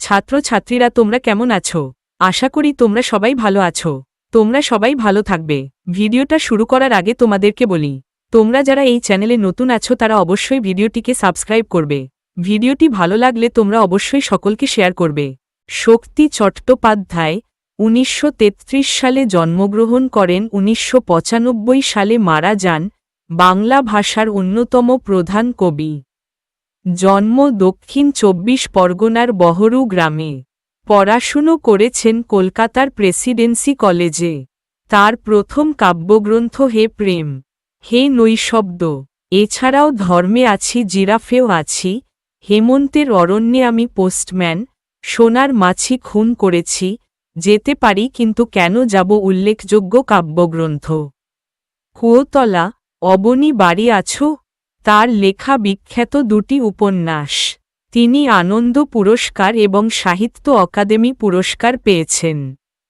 ছাত্রছাত্রীরা তোমরা কেমন আছো? আশা করি তোমরা সবাই ভালো আছো। তোমরা সবাই ভালো থাকবে। ভিডিওটা শুরু করার আগে তোমাদেরকে বলি, তোমরা যারা এই চ্যানেলে নতুন আছো তারা অবশ্যই ভিডিওটিকে সাবস্ক্রাইব করবে। ভিডিওটি ভালো লাগলে তোমরা অবশ্যই সকলকে শেয়ার করবে। শক্তি চট্টোপাধ্যায় ১৯৩৩ সালে জন্মগ্রহণ করেন, ১৯৯৫ সালে মারা যান। বাংলা ভাষার অন্যতম প্রধান কবি। জন্ম দক্ষিণ ২৪ পরগনার বহরু গ্রামে। পড়াশুনো করেছেন কলকাতার প্রেসিডেন্সি কলেজে। তার প্রথম কাব্যগ্রন্থ হে প্রেম, হে নৈশব্দ। এছাড়াও ধর্মে আছি, জিরাফেও আছি, হেমন্তের অরণ্যে আমি পোস্টম্যান, সোনার মাছি খুন করেছি, যেতে পারি কিন্তু কেন যাব উল্লেখযোগ্য কাব্যগ্রন্থ। কুয়োতলা, অবনী বাড়ি আছো, তার লেখা বিখ্যাত দুটি উপন্যাস। তিনি আনন্দ পুরস্কার এবং সাহিত্য অকাদেমি পুরস্কার পেয়েছেন।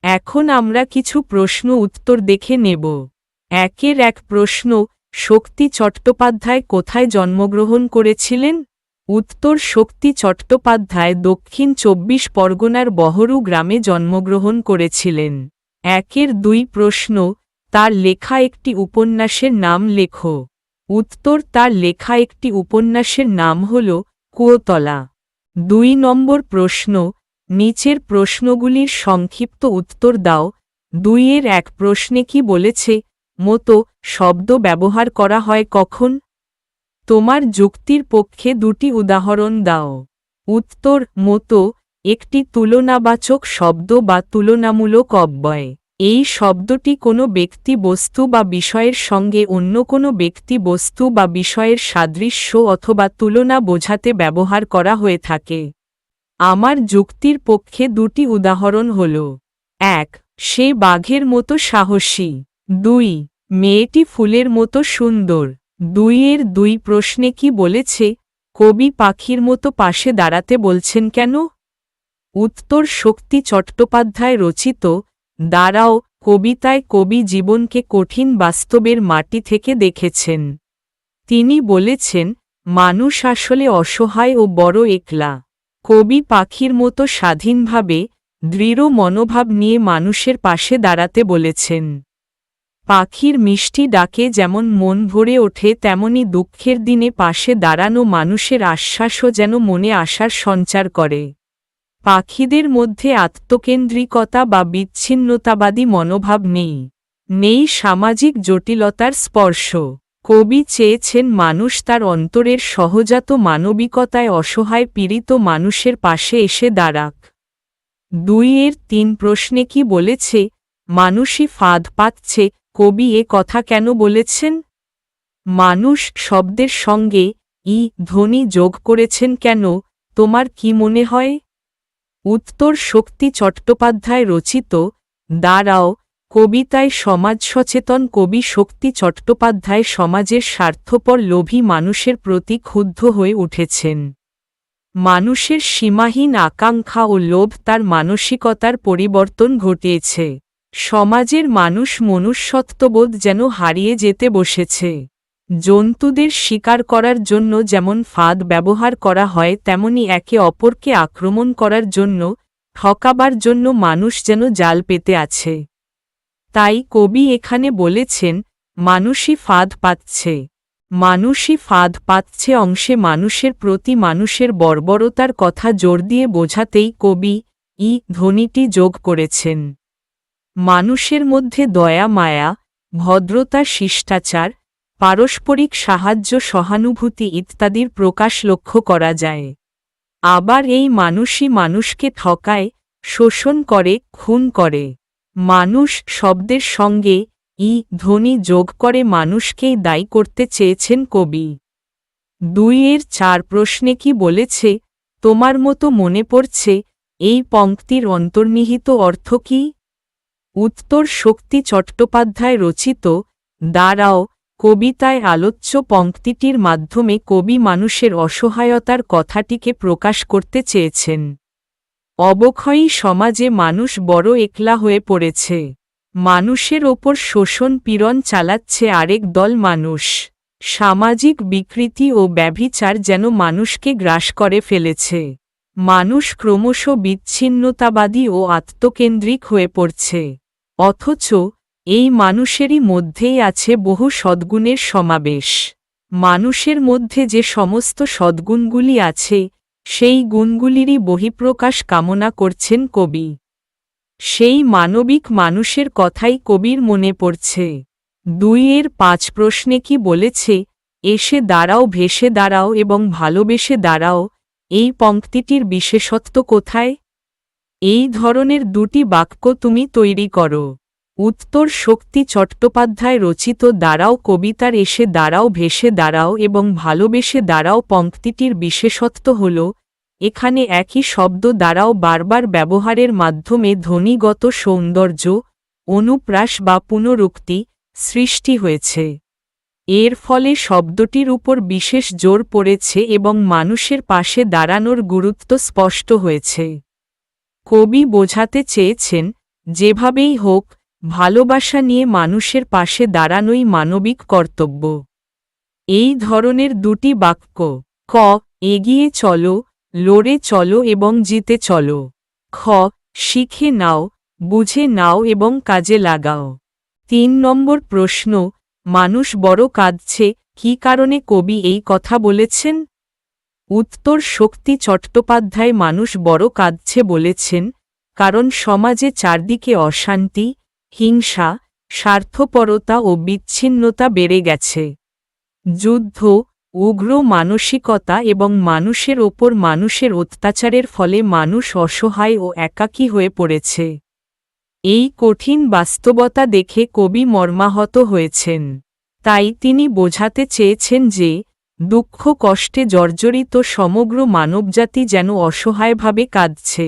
এখন আমরা কিছু প্রশ্ন উত্তর দেখে নেব। একের এক প্রশ্ন, শক্তি চট্টোপাধ্যায় কোথায় জন্মগ্রহণ করেছিলেন? উত্তর, শক্তি চট্টোপাধ্যায় দক্ষিণ ২৪ পরগনার বহরু গ্রামে জন্মগ্রহণ করেছিলেন। একের দুই প্রশ্ন, তার লেখা একটি উপন্যাসের নাম লেখো। উত্তর, তার লেখা একটি উপন্যাসের নাম হল কুয়োতলা। ২ নম্বর প্রশ্ন, নিচের প্রশ্নগুলির সংক্ষিপ্ত উত্তর দাও। ২-এর ১ প্রশ্নে কি বলেছে? মতো শব্দ ব্যবহার করা হয় কখন? তোমার যুক্তির পক্ষে দুটি উদাহরণ দাও। উত্তর, মতো একটি তুলনাবাচক শব্দ বা তুলনামূলক অব্যয়। এই শব্দটি কোনো ব্যক্তি, বস্তু বা বিষয়ের সঙ্গে অন্য কোনো ব্যক্তি, বস্তু বা বিষয়ের সাদৃশ্য অথবা তুলনা বোঝাতে ব্যবহার করা হয়ে থাকে। আমার যুক্তির পক্ষে দুটি উদাহরণ হল: ১. সে বাঘের মতো সাহসী। ২. মেয়েটি ফুলের মতো সুন্দর। ২-এর ২ প্রশ্নে কি বলেছে? কবি পাখির মতো পাশে দাঁড়াতে বলছেন কেন? উত্তর, শক্তি চট্টোপাধ্যায় রচিত দাঁড়াও কবিতায় কবি জীবনকে কঠিন বাস্তবের মাটি থেকে দেখেছেন। তিনি বলেছেন, মানুষ আসলে অসহায় ও বড় একলা। কবি পাখির মতো স্বাধীনভাবে, দৃঢ় মনোভাব নিয়ে মানুষের পাশে দাঁড়াতে বলেছেন। পাখির মিষ্টি ডাকে যেমন মন ভরে ওঠে, তেমনি দুঃখের দিনে পাশে দাঁড়ানো মানুষের আশ্বাসও যেন মনে আশার সঞ্চার করে। পাখিদের মধ্যে আত্মকেন্দ্রিকতা বা বিচ্ছিন্নতাবাদী মনোভাব নেই। নেই সামাজিক জটিলতার স্পর্শ। কবি চেয়েছেন মানুষ তার অন্তরের সহজাত মানবিকতায় অসহায় পীড়িত মানুষের পাশে এসে দাঁড়াক। ২-এর ৩ প্রশ্নে কি বলেছে? মানুষই ফাঁদ পাতছে। কবি এ কথা কেন বলেছেন? মানুষ শব্দের সঙ্গে ই ধ্বনি যোগ করেছেন কেন? তোমার কি মনে হয়? উত্তর, শক্তি চট্টোপাধ্যায় রচিত দাঁড়াও কবিতায় সমাজ সচেতন কবি শক্তি চট্টোপাধ্যায় সমাজের স্বার্থপর লোভী মানুষের প্রতি ক্ষুব্ধ হয়ে উঠেছেন। মানুষের সীমাহীন আকাঙ্ক্ষা ও লোভ তার মানসিকতার পরিবর্তন ঘটিয়েছে। সমাজের মানুষ মনুষ্যত্ববোধ যেন হারিয়ে যেতে বসেছে। জন্তুদের শিকার করার জন্য যেমন ফাঁদ ব্যবহার করা হয়, তেমনি একে অপরকে আক্রমণ করার জন্য, ঠকাবার জন্য মানুষ যেন জাল পেতে আছে। তাই কবি এখানে বলেছেন, মানুষই ফাঁদ পাতছে। মানুষই ফাঁদ পাতছে অংশে মানুষের প্রতি মানুষের বর্বরতার কথা জোর দিয়ে বোঝাতেই কবি ই ধ্বনিটি যোগ করেছেন। মানুষের মধ্যে দয়া, মায়া, ভদ্রতা, শিষ্টাচার, পারস্পরিক সাহায্য, সহানুভূতি ইত্যাদির প্রকাশ লক্ষ্য করা যায়। আবার এই মানুষই মানুষকে ঠকায়, শোষণ করে, খুন করে। মানুষ শব্দের সঙ্গে ই ধ্বনি যোগ করে মানুষকেই দায়ী করতে চেয়েছেন কবি। ২-এর ৪ প্রশ্নে কি বলেছে? তোমার মতো মনে পড়ছে। এই পংক্তির অন্তর্নিহিত অর্থ কী? উত্তর, শক্তি চট্টোপাধ্যায় রচিত দাঁড়াও কবিতায় আলোচ্য পংক্তিটির মাধ্যমে কবি মানুষের অসহায়তার কথাটিকে প্রকাশ করতে চেয়েছেন। অবক্ষয়ী সমাজে মানুষ বড় একলা হয়ে পড়েছে। মানুষের ওপর শোষণ পীড়ন চালাচ্ছে আরেক দল মানুষ। সামাজিক বিকৃতি ও ব্যভিচার যেন মানুষকে গ্রাস করে ফেলেছে। মানুষ ক্রমশ বিচ্ছিন্নতাবাদী ও আত্মকেন্দ্রিক হয়ে পড়ছে। অথচ এই মানুষেরই মধ্যেই আছে বহু সদ্গুণের সমাবেশ। মানুষের মধ্যে যে সমস্ত সদ্গুণগুলি আছে, সেই গুণগুলিরই বহিঃপ্রকাশ কামনা করছেন কবি। সেই মানবিক মানুষের কথাই কবির মনে পড়ছে। 2-5 প্রশ্নে কি বলেছে, এসে দাঁড়াও, ভেসে দাঁড়াও এবং ভালোবেসে দাঁড়াও, এই পংক্তিটির বিশেষত্ব কোথায়? এই ধরনের 2টি বাক্য তুমি তৈরি করো। উত্তর শক্তি চট্টোপাধ্যায় রচিত দাঁড়াও কবিতার এসে দাঁড়াও, ভেসে দাঁড়াও এবং ভালোবেসে দাঁড়াও পংক্তিটির বিশেষত্ব হল, এখানে একই শব্দ দাঁড়াও বারবার ব্যবহারের মাধ্যমে ধ্বনিগত সৌন্দর্য, অনুপ্রাস বা পুনরুক্তি সৃষ্টি হয়েছে। এর ফলে শব্দটির উপর বিশেষ জোর পড়েছে এবং মানুষের পাশে দাঁড়ানোর গুরুত্ব স্পষ্ট হয়েছে। কবি বোঝাতে চেয়েছেন, যেভাবেই হোক, ভালোবাসা নিয়ে মানুষের পাশে দাঁড়ানোই মানবিক কর্তব্য। এই ধরনের 2টি বাক্য, ক এগিয়ে চলো, লড়ে চলো এবং জিতে চলো, খ শিখে নাও, বুঝে নাও এবং কাজে লাগাও। 3 নম্বর প্রশ্ন, মানুষ বড় কাঁদছে, কী কারণে কবি এই কথা বলেছেন? উত্তর শক্তি চট্টোপাধ্যায় মানুষ বড় কাঁদছে বলেছেন, কারণ সমাজে চারদিকে অশান্তি, হিংসা, স্বার্থপরতা ও বিচ্ছিন্নতা বেড়ে গেছে। যুদ্ধ, উগ্র মানসিকতা এবং মানুষের ওপর মানুষের অত্যাচারের ফলে মানুষ অসহায় ও একাকী হয়ে পড়েছে। এই কঠিন বাস্তবতা দেখে কবি মর্মাহত হয়েছেন। তাই তিনি বোঝাতে চেয়েছেন যে, দুঃখ কষ্টে জর্জরিত সমগ্র মানবজাতি যেন অসহায়ভাবে কাঁদছে।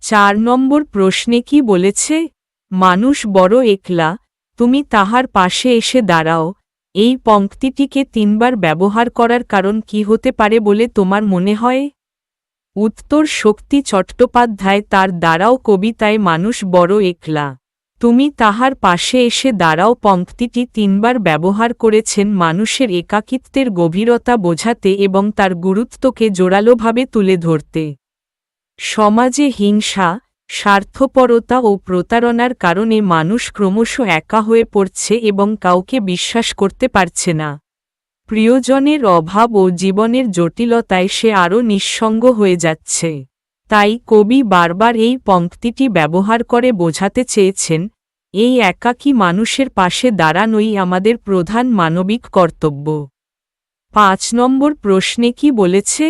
4 নম্বর প্রশ্নে কি বলেছে, মানুষ বড় একলা, তুমি তাহার পাশে এসে দাঁড়াও, এই পংক্তিটিকে 3 বার ব্যবহার করার কারণ কি হতে পারে বলে তোমার মনে হয়? উত্তর শক্তি চট্টোপাধ্যায় তার দাঁড়াও কবিতায় মানুষ বড় একলা, তুমি তাহার পাশে এসে দাঁড়াও পংক্তিটি 3 বার ব্যবহার করেছেন মানুষের একাকিত্বের গভীরতা বোঝাতে এবং তার গুরুত্বকে জোরালোভাবে তুলে ধরতে। সমাজে হিংসা, স্বার্থপরতা ও প্রতারণার কারণে মানুষ ক্রমশ একা হয়ে পড়ছে এবং কাউকে বিশ্বাস করতে পারছে না। প্রিয়জনের অভাব ও জীবনের জটিলতায় সে আরও নিঃসঙ্গ হয়ে যাচ্ছে। তাই কবি বারবার এই পংক্তিটি ব্যবহার করে বোঝাতে চেয়েছেন, এই একাকী মানুষের পাশে দাঁড়ানোই আমাদের প্রধান মানবিক কর্তব্য। 5 নম্বর প্রশ্নে কি বলেছে,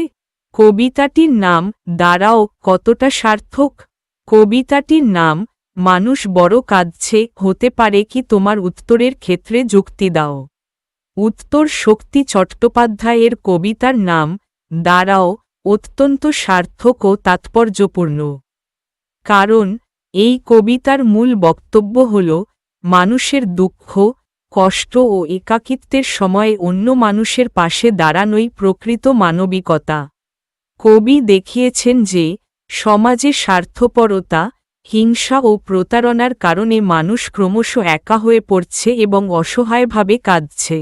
কবিতাটির নাম দাঁড়াও কতটা সার্থক? কবিতাটির নাম মানুষ বড় কাঁদছে হতে পারে কি তোমার উত্তরের ক্ষেত্রে যুক্তি দাও। উত্তর শক্তি চট্টোপাধ্যায়ের কবিতার নাম দাঁড়াও অত্যন্ত সার্থক ও তাৎপর্যপূর্ণ। কারণ এই কবিতার মূল বক্তব্য হল, মানুষের দুঃখ, কষ্ট ও একাকিত্বের সময়ে অন্য মানুষের পাশে দাঁড়ানোই প্রকৃত মানবিকতা। কবি দেখিয়েছেন যে, সমাজে স্বার্থপরতা, হিংসা ও প্রতারণার কারণে মানুষ ক্রমশ একা হয়ে পড়ছে এবং অসহায়ভাবে কাঁদছে।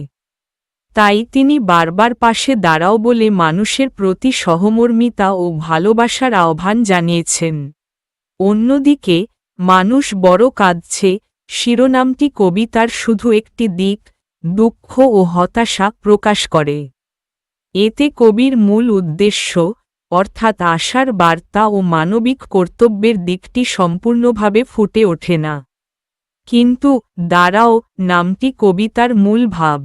তাই তিনি বারবার পাশে দাঁড়াও বলে মানুষের প্রতি সহমর্মিতা ও ভালোবাসার আহ্বান জানিয়েছেন। অন্যদিকে মানুষ বড় কাঁদছে শিরোনামটি কবিতার শুধু একটি দিক, দুঃখ ও হতাশা প্রকাশ করে। এতে কবির মূল উদ্দেশ্য, অর্থাৎ আশার বার্তা ও মানবিক কর্তব্যের দিকটি সম্পূর্ণভাবে ফুটে ওঠে না। কিন্তু দাঁড়াও নামটি কবিতার মূল ভাব,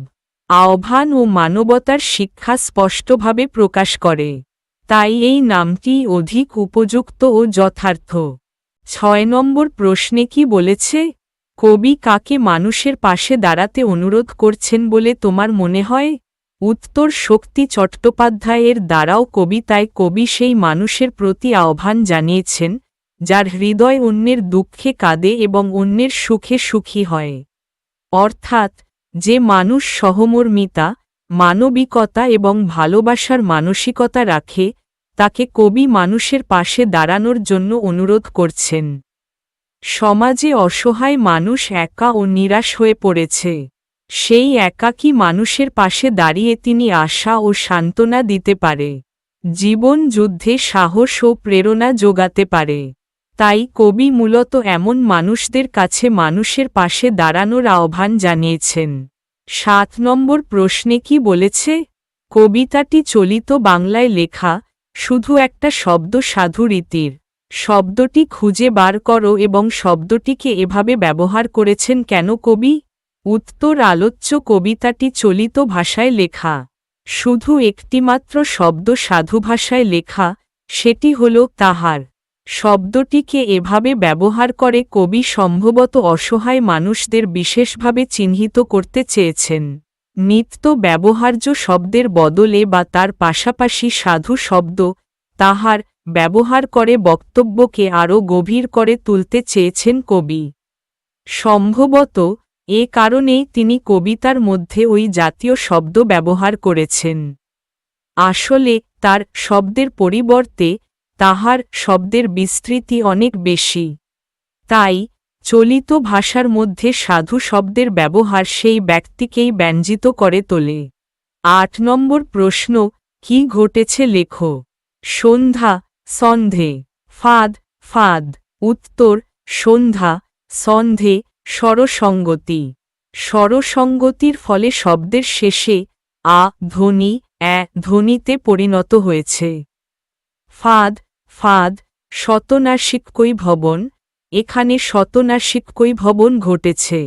আহ্বান ও মানবতার শিক্ষা স্পষ্টভাবে প্রকাশ করে। তাই এই নামটি অধিক উপযুক্ত ও যথার্থ। 6 নম্বর প্রশ্নে কি বলেছে, কবি কাকে মানুষের পাশে দাঁড়াতে অনুরোধ করছেন বলে তোমার মনে হয়? উত্তর শক্তি চট্টোপাধ্যায়ের দাঁড়াও কবিতায় কবি সেই মানুষের প্রতি আহ্বান জানিয়েছেন, যার হৃদয় অন্যের দুঃখে কাঁদে এবং অন্যের সুখে সুখী হয়। অর্থাৎ যে মানুষ সহমর্মিতা, মানবিকতা এবং ভালোবাসার মানসিকতা রাখে, তাকে কবি মানুষের পাশে দাঁড়ানোর জন্য অনুরোধ করছেন। সমাজে অসহায় মানুষ একা ও নিরাশ হয়ে পড়েছে। সেই একাকী মানুষের পাশে দাঁড়িয়ে তিনি আশা ও সান্ত্বনা দিতে পারে। জীবন যুদ্ধে সাহস ও প্রেরণা যোগাতে পারে। তাই কবি মূলত এমন মানুষদের কাছে মানুষের পাশে দাঁড়ানোর আহ্বান জানিয়েছেন। ৭ নম্বর প্রশ্নে কি বলেছে? কবিতাটি চলিত বাংলায় লেখা, শুধু একটা শব্দ সাধু রীতির। শব্দটি খুঁজে বার করো এবং শব্দটিকে এভাবে ব্যবহার করেছেন কেন কবি? উত্তর আলোচ্য কবিতাটি চলিত ভাষায় লেখা। শুধু একটিমাত্র শব্দ সাধু ভাষায় লেখা, সেটি হল তাহার। শব্দটিকে এভাবে ব্যবহার করে কবি সম্ভবত অসহায় মানুষদের বিশেষভাবে চিহ্নিত করতে চেয়েছেন। নিত্য ব্যবহার্য শব্দের বদলে বা তার পাশাপাশি সাধু শব্দ, তাহার, ব্যবহার করে বক্তব্যকে আরও গভীর করে তুলতে চেয়েছেন কবি। সম্ভবত এ কারণেই তিনি কবিতার মধ্যে ওই জাতীয় শব্দ ব্যবহার করেছেন। আসলে তার শব্দের পরিবর্তে তাহার শব্দের বিস্তৃতি অনেক বেশি। তাই চলিত ভাষার মধ্যে সাধু শব্দের ব্যবহার সেই ব্যক্তিকেই ব্যঞ্জিত করে তোলে। ৮ নম্বর প্রশ্ন, কি ঘটেছে লেখো। সন্ধ্যা, সন্ধে, ফাঁদ, ফাঁদ। উত্তর, সন্ধ্যা, সন্ধে, স্বরসঙ্গতি। স্বরসঙ্গতির ফলে শব্দের শেষে আ ধ্বনি ধ্বনিতে পরিণত হয়েছে। ফাঁদ, ফাঁদ, শতনাসিকৈভবন, এখানে শতনাসিকৈভবন ঘটেছে।